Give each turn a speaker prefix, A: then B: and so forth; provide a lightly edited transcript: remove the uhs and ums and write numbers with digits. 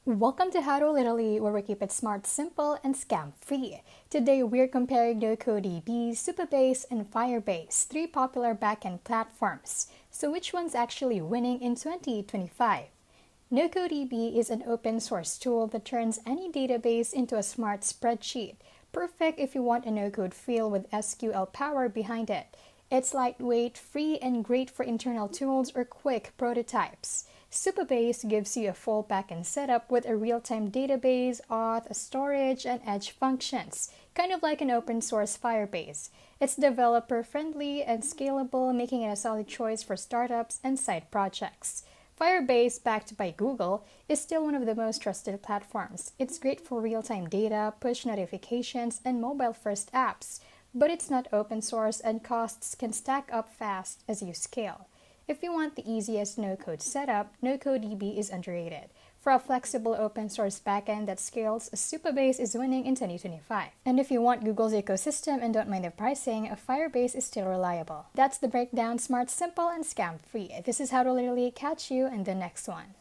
A: Welcome to How to Literally, where we keep it smart, simple, and scam-free. Today, we're comparing Nocodb, Supabase, and Firebase, three popular backend platforms. So which one's actually winning in 2025? Nocodb is an open-source tool that turns any database into a smart spreadsheet. Perfect if you want a no-code feel with SQL power behind it. It's lightweight, free, and great for internal tools or quick prototypes. Supabase gives you a full backend setup with a real-time database, auth, storage, and edge functions, kind of like an open-source Firebase. It's developer-friendly and scalable, making it a solid choice for startups and side projects. Firebase, backed by Google, is still one of the most trusted platforms. It's great for real-time data, push notifications, and mobile-first apps. But it's not open source and costs can stack up fast as you scale. If you want the easiest no-code setup, Nocodb is underrated. For a flexible open source backend that scales, Supabase is winning in 2025. And if you want Google's ecosystem and don't mind the pricing, Firebase is still reliable. That's the breakdown, smart, simple, and scam-free. This is How to Literally. Catch you in the next one.